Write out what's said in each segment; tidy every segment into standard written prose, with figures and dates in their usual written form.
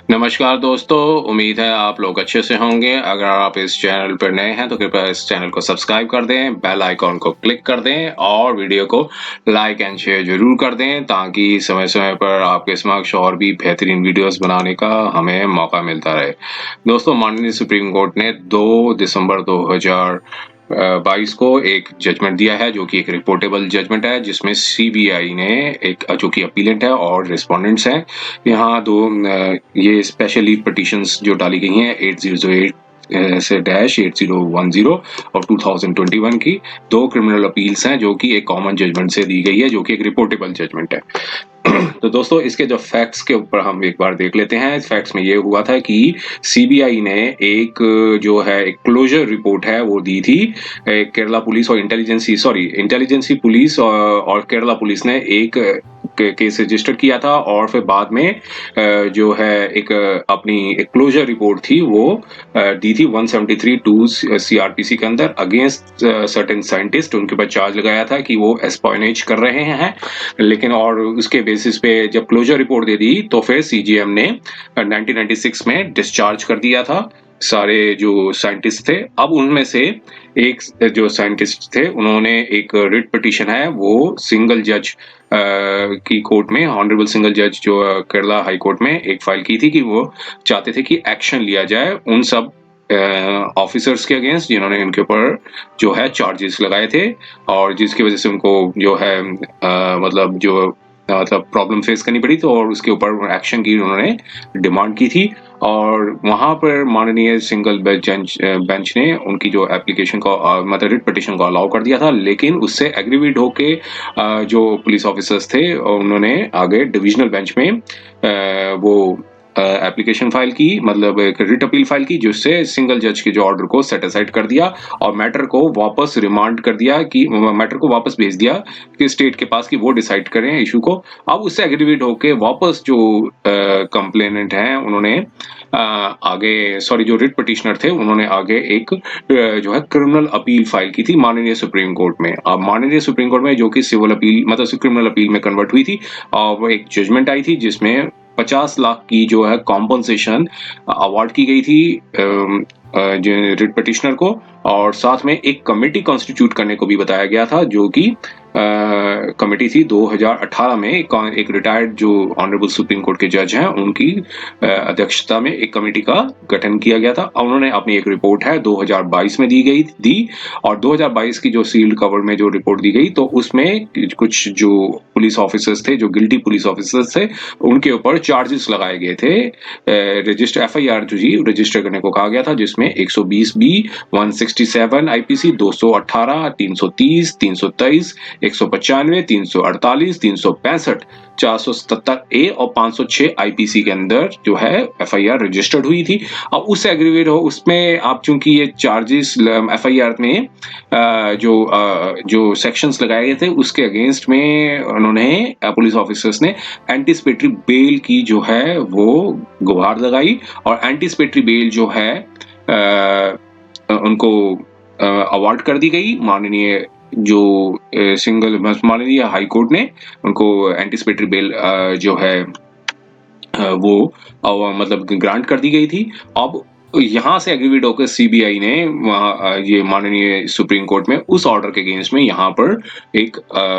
नमस्कार दोस्तों, उम्मीद है आप लोग अच्छे से होंगे। अगर आप इस चैनल पर नए हैं तो कृपया इस चैनल को सब्सक्राइब कर दें, बेल आइकॉन को क्लिक कर दें और वीडियो को लाइक एंड शेयर ज़रूर कर दें ताकि समय-समय पर आपके समक्ष और भी बेहतरीन वीडियोस बनाने का हमें मौका मिलता रहे। दोस्तों, माननीय सुप्रीम कोर्ट ने 2 दिसंबर 2022 को एक जजमेंट दिया है जो कि एक रिपोर्टेबल जजमेंट है जिसमें सीबीआई ने एक जो कि अपीलेंट है और रिस्पोंडेंट्स हैं। यहाँ ये स्पेशल लीव पिटीशंस जो डाली गई हैं 808 से डैश 8010 और 2021 की 2 क्रिमिनल अपील्स हैं जो कि एक कॉमन जजमेंट से दी गई है जो कि एक रिपोर्टेबल जजमेंट है। तो दोस्तों, इसके जो फैक्ट्स के ऊपर हम एक बार देख लेते हैं। फैक्ट्स में ये हुआ था कि सीबीआई ने एक जो है एक क्लोजर रिपोर्ट है वो दी थी। केरला पुलिस और इंटेलिजेंसी पुलिस और केरला पुलिस ने एक केस रजिस्टर किया था और फिर बाद में जो है अपनी एक क्लोजर रिपोर्ट थी वो दी थी 173 टू सीआरपीसी के अंदर अगेंस्ट सर्टेन साइंटिस्ट। उनके ऊपर चार्ज लगाया था कि वो एस्पाइनेज कर रहे हैं, लेकिन और उसके बेसिस पे जब क्लोजर रिपोर्ट दे दी तो फिर सीजीएम ने 1996 में डिस्चार्ज कर दिया था सारे जो साइंटिस्ट थे। अब उनमें से एक जो साइंटिस्ट थे उन्होंने एक रिट पिटीशन है वो सिंगल जज की कोर्ट में, ऑनरेबल सिंगल जज जो केरला हाई कोर्ट में एक फाइल की थी कि वो चाहते थे कि एक्शन लिया जाए उन सब ऑफिसर्स के अगेंस्ट जिन्होंने इनके ऊपर जो है चार्जेस लगाए थे और जिसकी वजह से उनको जो है मतलब प्रॉब्लम फेस करनी पड़ी। तो और उसके ऊपर एक्शन की उन्होंने डिमांड की थी और वहां पर माननीय सिंगल बेंच ने उनकी जो एप्लीकेशन को मतलब रिट पिटीशन को अलाउ कर दिया था, लेकिन उससे एग्रीवेट होके जो पुलिस ऑफिसर्स थे उन्होंने आगे डिविजनल बेंच में वो एप्लीकेशन फाइल की, मतलब एक रिट अपील फाइल की जिससे सिंगल जज के जो ऑर्डर को सेट असाइड कर दिया और मैटर को वापस रिमांड कर दिया कि मैटर को वापस भेज दिया कि स्टेट के पास कि वो डिसाइड करें इशू को। अब उससे एग्रीवेट होके वापस जो कंप्लेनेंट हैं उन्होंने आगे जो रिट पिटिशनर थे उन्होंने आगे एक जो है क्रिमिनल अपील फाइल की थी माननीय सुप्रीम कोर्ट में। अब माननीय सुप्रीम कोर्ट में जो कि सिविल अपील मतलब क्रिमिनल अपील में कन्वर्ट हुई थी और वो एक जजमेंट आई थी जिसमें 50 लाख की जो है कॉम्पनसेशन अवार्ड की गई थी रिट पिटिशनर को और साथ में एक कमेटी कॉन्स्टिट्यूट करने को भी बताया गया था जो कि कमेटी थी 2018 में एक रिटायर्ड जो ऑनरेबल सुप्रीम कोर्ट के जज हैं उनकी अध्यक्षता में एक कमेटी का गठन किया गया था। उन्होंने अपनी एक रिपोर्ट है 2022 में दी और 2022 की जो सील्ड कवर में जो रिपोर्ट दी गई तो उसमें कुछ जो पुलिस ऑफिसर्स थे, जो गिल्टी पुलिस ऑफिसर्स थे, उनके ऊपर चार्जेस लगाए गए थे। रजिस्टर एफआईआर जो जी रजिस्टर करने को कहा गया था जिसमें 120 बी, 167 आईपीसी, 218, 330, 323, 195, 348, 365, 477 ए और 506 आईपीसी के अंदर जो है एफआईआर रजिस्टर्ड हुई थी। अब उससे एग्रीवेट हो उसमें आप चूंकि ये चार्जेस एफआईआर में जो सेक्शंस लगाए गए थे उसके अगेंस्ट में उन्होंने पुलिस ऑफिसर्स ने एंटीसिपेटरी बेल की जो है वो गुहार लगाई और एंटीसिपेटरी बेल जो है उनको अवार्ड कर दी गई। माननीय जो माननीय हाई कोर्ट ने उनको एंटीसिपेटरी बेल जो है वो मतलब ग्रांट कर दी गई थी। अब यहाँ से एग्रीवेट होकर सीबीआई ने ये माननीय सुप्रीम कोर्ट में उस ऑर्डर के अगेंस्ट में यहाँ पर एक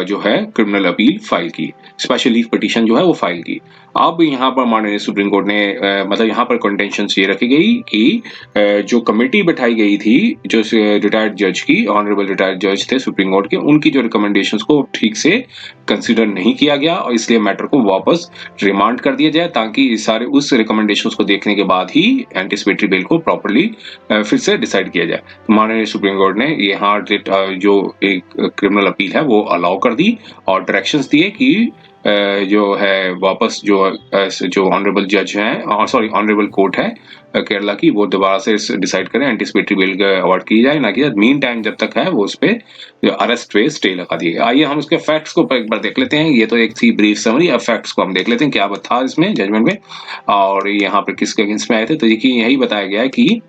जो है क्रिमिनल अपील फाइल की, स्पेशल लीव पिटीशन जो है वो फाइल की। अब यहाँ पर माननीय सुप्रीम कोर्ट ने मतलब यहाँ पर कंटेंशन ये रखी गई कि जो कमेटी बैठाई गई थी जो रिटायर्ड जज की, ऑनरेबल रिटायर्ड जज थे सुप्रीम कोर्ट के, उनकी जो रिकमेंडेशंस को ठीक से कंसिडर नहीं किया गया और इसलिए मैटर को वापस रिमांड कर दिया जाए ताकि सारे उस रिकमेंडेशंस को देखने के बाद ही एंटीसिपेटरी बेल को प्रॉपर्ली फिर से डिसाइड किया जाए। माननीय सुप्रीम कोर्ट ने यहाँ जो एक क्रिमिनल अपील है वो अलाउ कर दी और डायरेक्शंस दिए कि जो है वापस जो ऑनरेबल जज हैं ऑनरेबल कोर्ट है केरला की, वो दोबारा से डिसाइड करें एंटीसिपेटरी बेल अवार्ड की जाए ना कि मीन टाइम जब तक है वो उस पर अरेस्ट पे स्टे लगा दिए। आइए हम उसके फैक्ट्स को एक बार देख लेते हैं। ये तो एक थी ब्रीफ समरी, अब फैक्ट्स को हम देख लेते हैं क्या था इसमें जजमेंट में और यहाँ पर किसके अगेंस्ट में आए थे। तो देखिए यही बताया गया है कि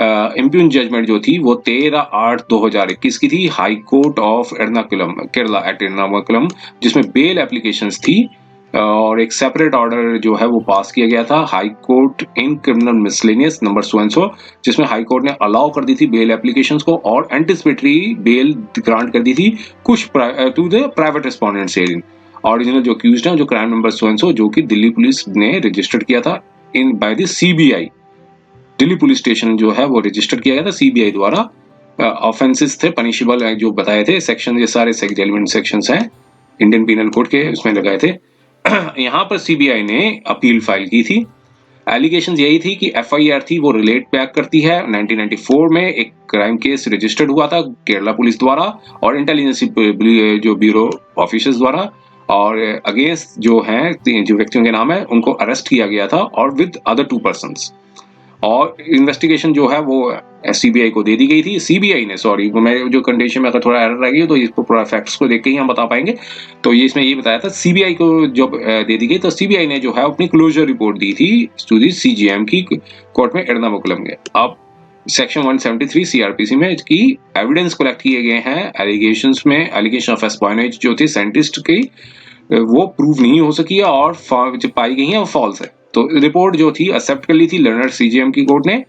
इम्प्यून जजमेंट जो थी वो 13/8/2021 की थी, high court of Ernakulam Kerala at Ernakulam, जिसमें बेल एप्लीकेशंस थी और एक सेपरेट ऑर्डर जो है वो पास किया गया था high court in criminal miscellaneous number so and सो, जिसमें हाई कोर्ट ने अलाउ कर दी थी बेल एप्लीकेशंस को और एंटिसिपेटरी बेल ग्रांट कर दी थी कुछ to the private respondents. Original जो अक्यूज्ड है जो crime number so and so, जो कि दिल्ली पुलिस ने रजिस्टर्ड किया था in by the CBI. Delhi police station जो है वो रजिस्टर किया गया था सीबीआई द्वारा। ऑफेंसेस थे पनिशेबल जो बताए थे सेक्शन, ये सारे रेलिवेंट सेक्शंस हैं इंडियन पीनल कोड के, उसमें लगाए थे। यहाँ पर सीबीआई ने अपील फाइल की थी। एलिगेशंस यही थी कि एफआईआर थी वो रिलेट बैक करती है 1994 में एक क्राइम केस रजिस्टर्ड हुआ था केरला पुलिस द्वारा और इंटेलिजेंस जो ब्यूरो ऑफिसर्स द्वारा, और अगेंस्ट जो हैं जो व्यक्तियों के नाम है उनको अरेस्ट किया गया था और विद अदर 2 पर्सन्स। और इन्वेस्टिगेशन जो है वो सीबीआई को दे दी गई थी। सीबीआई ने, सॉरी मैं जो कंडीशन में अगर थोड़ा एरर रह गई तो इसको पूरा फैक्ट्स को देख के ही हम बता पाएंगे। तो ये इसमें ये बताया था सीबीआई को जब दे दी गई तो सीबीआई ने जो है अपनी क्लोजर रिपोर्ट दी थी टू दी सीजीएम की कोर्ट में एर्नाकुलम में। अब सेक्शन 173 सीआरपीसी में की एविडेंस कलेक्ट किए गए हैं एलिगेशंस में, एलिगेशन ऑफ एस्पाइनेज जो थे साइंटिस्ट की वो प्रूव नहीं हो सकी है और जो पाई गई है वो फॉल्स है। तो रिपोर्ट जो थी एक्सेप्ट कर ली थी लर्नर सीजीएम की कोर्ट ने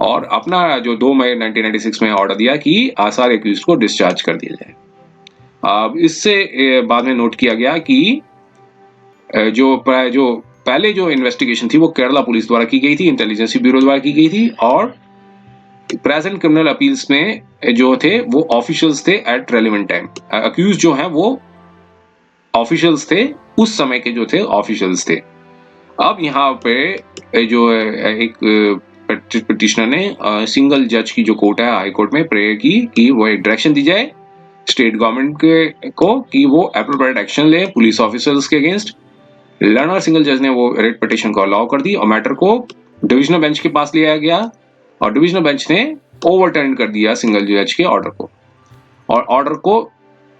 और अपना जो 2 मई 1996 में ऑर्डर दिया कि आसार एक्यूज को डिस्चार्ज कर दिया जाए। अब इससे बाद में नोट किया गया कि जो पहले जो इन्वेस्टिगेशन थी वो केरला पुलिस द्वारा की गई थी, इंटेलिजेंस ब्यूरो द्वारा की गई थी और प्रेजेंट क्रिमिनल अपील्स में जो थे वो ऑफिशियल्स थे एट रेलेवेंट टाइम। अक्यूज जो है वो ऑफिशियल्स थे, उस समय के जो थे ऑफिशियल्स थे। अब यहाँ पे जो एक पिटिशनर ने सिंगल जज की जो कोर्ट है हाई कोर्ट में प्रेयर की कि वो एक डायरेक्शन दी जाए स्टेट गवर्नमेंट को कि वो एप्रोप्रिएट एक्शन ले पुलिस ऑफिसर्स के अगेंस्ट। लर्नर सिंगल जज ने वो रेट पिटिशन को अलाउ कर दी और मैटर को डिविजनल बेंच के पास लिया गया और डिविजनल बेंच ने ओवरटर्न कर दिया सिंगल जज के ऑर्डर को और ऑर्डर को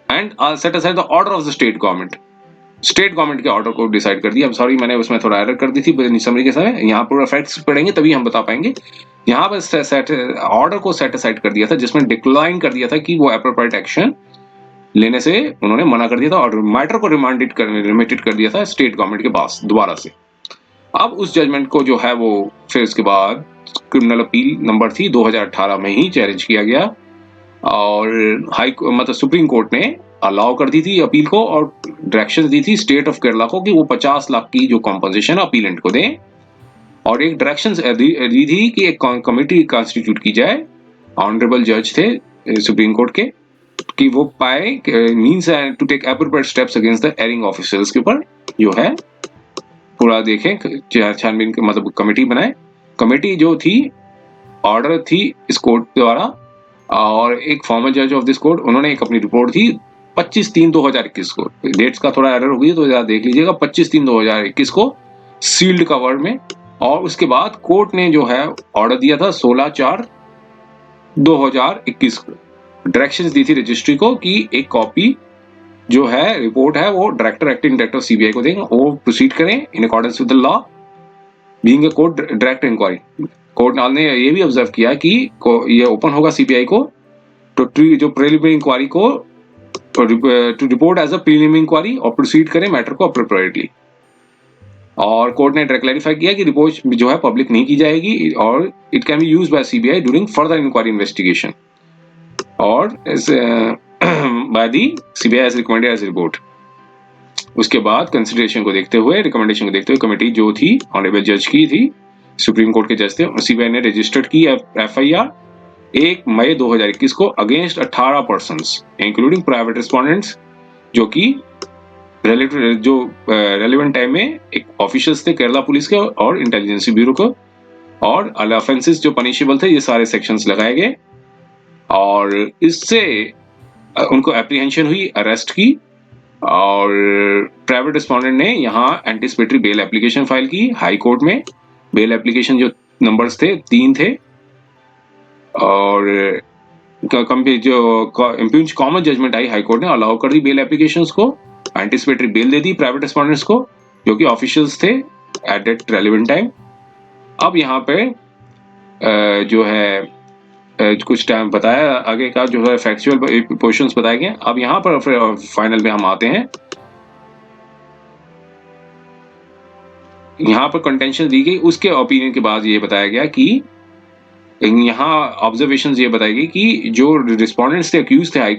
and set aside the order of the state government के ऑर्डर को डिसाइड कर दिया। सॉरी मैंने उसमें थोड़ा एरर कर दी थी समरी के समय, यहाँ पूरा फैक्ट्स पढ़ेंगे तभी हम बता पाएंगे। यहाँ पर ऑर्डर को सेट असाइड कर दिया था जिसमें डिक्लाइन कर दिया था कि वो एप्रोप्रिएट एक्शन लेने से उन्होंने मना कर दिया था और मैटर को रिमिटेड कर दिया था स्टेट गवर्नमेंट के पास दोबारा से। अब उस जजमेंट को जो है वो फिर उसके बाद क्रिमिनल अपील नंबर थी 2018 में ही चैलेंज किया गया और मतलब सुप्रीम कोर्ट ने अलाउ कर दी थी अपील को और डायरेक्शन दी थी स्टेट ऑफ केरला को कि वो 50 लाख की जो कॉम्पनसेशन अपीलेंट को दें और एक डायरेक्शन दी थी कि एक कमेटी कॉन्स्टिट्यूट की जाए। ऑनरेबल जज थे सुप्रीम कोर्ट के कि वो पाए means to take appropriate steps against the erring officers के ऊपर जो है पूरा देखें छानबीन मतलब कमेटी बनाए। कमेटी जो थी ऑर्डर थी इस कोर्ट द्वारा और एक फॉर्मर जज ऑफ दिस कोर्ट उन्होंने एक अपनी रिपोर्ट थी 25/3/2021 को, डेट्स का थोड़ा एरर हो गई तो देख लीजिएगा, 25/3/2021 को सील्ड कवर में। और उसके बाद कोर्ट ने जो है ऑर्डर दिया था 16/4/2021 को, डायरेक्शंस दी थी रजिस्ट्री को कि एक कॉपी जो है रिपोर्ट है वो डायरेक्टर एक्टिंग डायरेक्टर सीबीआई को देंगे, वो प्रोसीड करें in accordance with the law being a court direct inquiry. Court ने ये भी ऑब्जर्व किया कि ये ओपन होगा सीबीआई को तो जो प्रिलिमिनरी इंक्वायरी को to report as a preliminary inquiry और प्रोसीड करें मैटर को अप्रोप्रिएटली। और कोर्ट ने क्लैरिफाई किया कि रिपोर्ट जो है पब्लिक नहीं की जाएगी और it can be used by CBI during further inquiry investigation और by the CBI as recommended as report. उसके बाद कंसिडरेशन को देखते हुए रिकमेंडेशन को देखते हुए कमेटी जो थी ऑनरेबल जज की थी, सुप्रीम कोर्ट के जज थे, सीबीआई ने रजिस्टर्ड की एफआईआर 1 मई 2021 को against 18 persons including private respondents जो कि रेलेवेंट टाइम में एक ऑफिशियल्स थे केरला पुलिस के और इंटेलिजेंस ब्यूरो को, और ऑफेंसेस जो पनिशेबल थे ये सारे सेक्शंस लगाए गए और इससे उनको एप्रीहेंशन हुई, अरेस्ट की और प्राइवेट रिस्पोंडेंट ने यहाँ एंटिसिपेटरी बेल एप्लीकेशन फाइल की हाई कोर्ट में। बेल एप्लीकेशन जो नंबर्स थे 3 थे और जो इम्प्यूज कॉमन जजमेंट आई हाई कोर्ट ने अलाउ कर दी बेल एप्लीकेशंस को, एंटिसिपेटरी बेल दे दी प्राइवेट रिस्पोंडेंट्स को जो कि ऑफिशियल्स थे एट दैट रेलेवेंट टाइम। अब यहाँ पे जो है कुछ टाइम बताया आगे का जो है फैक्चुअल पोर्शंस बताए गए। अब यहाँ पर फाइनल में हम आते हैं यहाँ पर कंटेंशन दी गई, उसके ओपिनियन के बाद ये बताया गया कि यहाँ ऑब्जर्वेशंस ये बताई गई कि जो रिस्पोंडेंट्स थे, अक्यूज थे, हाई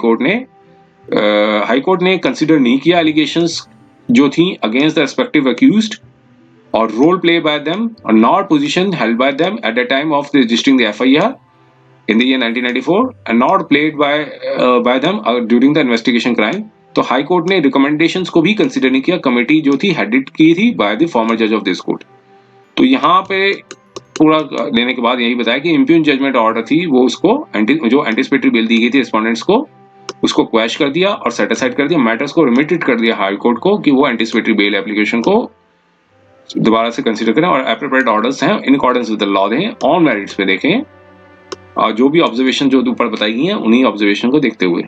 कोर्ट ने कंसिडर नहीं किया एलिगेशंस जो थी अगेंस्ट द रेस्पेक्टिव अक्यूज्ड और रोल प्ले बाय देम और not position held by them at the time of registering the FIR in the year 1994 and not played by them during the investigation crime. तो high court ने recommendations को भी consider नहीं किया, committee जो थी headed की थी बाय द फॉर्मर जज ऑफ दिस कोर्ट। तो यहाँ पे पूरा लेने के बाद यही बताया कि इम्प्यून जजमेंट ऑर्डर थी वो उसको जो एंटिसिपेटरी बेल दी गई थी रिस्पोंडेंट्स को, उसको क्वैश कर दिया और सेट असाइड कर दिया, मैटर्स को रिमिटेड कर दिया हाई कोर्ट को कि वो एंटिसिपेटरी बेल एप्लीकेशन को दोबारा से कंसिडर करें और एप्रोप्रिएट ऑर्डर्स हैं इन अकॉर्डेंस विद द लॉ दें, ऑन मेरिट्स पे देखें, और जो भी ऑब्जर्वेशन जो ऊपर बताई गई हैं उन्हीं ऑब्जर्वेशन को देखते हुए।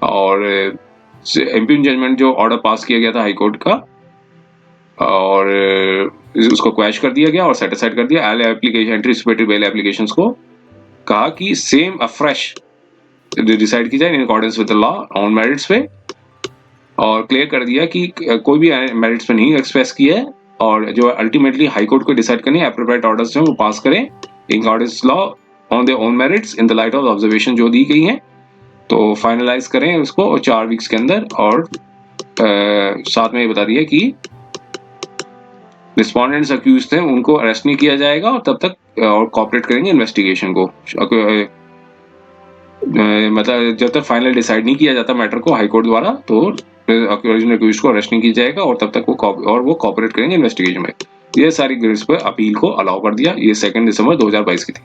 और इम्प्यून जजमेंट जो ऑर्डर पास किया गया था हाई कोर्ट का और उसको क्वैश कर दिया गया और सेट असाइड कर दिया। एप्लीकेशन एंटिसिपेटरी बेल एप्लीकेशंस को कहा कि सेम अफ्रेश डिसाइड की जाए इन accordance with the law on merits पे, और क्लियर कर दिया कि कोई भी मेरिट्स पे नहीं एक्सप्रेस किया है और जो अल्टीमेटली हाई कोर्ट को डिसाइड करनी है एप्रोप्रिएट ऑर्डर्स जो वो पास करें in accordance law on their own merits in the light of observation जो दी गई हैं, तो फाइनलाइज करें उसको 4 वीक्स के अंदर। और साथ में ये बता दिया कि रिस्पोंडेंट्स अक्यूज थे उनको अरेस्ट नहीं किया जाएगा और तब तक और कॉपरेट करेंगे इन्वेस्टिगेशन को, मतलब जब तक फाइनल डिसाइड नहीं किया जाता मैटर को हाई कोर्ट द्वारा तो ओरिजिनल अक्यूज्ड को अरेस्ट नहीं किया जाएगा और तब तक वो कॉपरेट करेंगे इन्वेस्टिगेशन में। ये सारी ग्रेड्स पर अपील को अलाउ कर दिया। ये 2 दिसंबर 2022 की थी।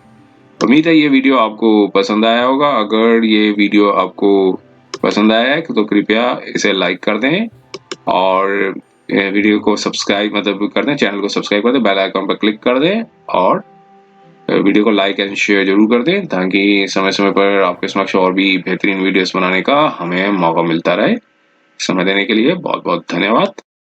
उम्मीद है ये वीडियो आपको पसंद आया होगा। अगर ये वीडियो आपको पसंद आया है तो कृपया इसे लाइक कर दें और वीडियो को सब्सक्राइब कर दें, चैनल को सब्सक्राइब कर दें, बेल आइकन पर क्लिक कर दें और वीडियो को लाइक एंड शेयर जरूर कर दें ताकि समय समय पर आपके समक्ष और भी बेहतरीन वीडियोस बनाने का हमें मौका मिलता रहे। समय देने के लिए बहुत बहुत धन्यवाद।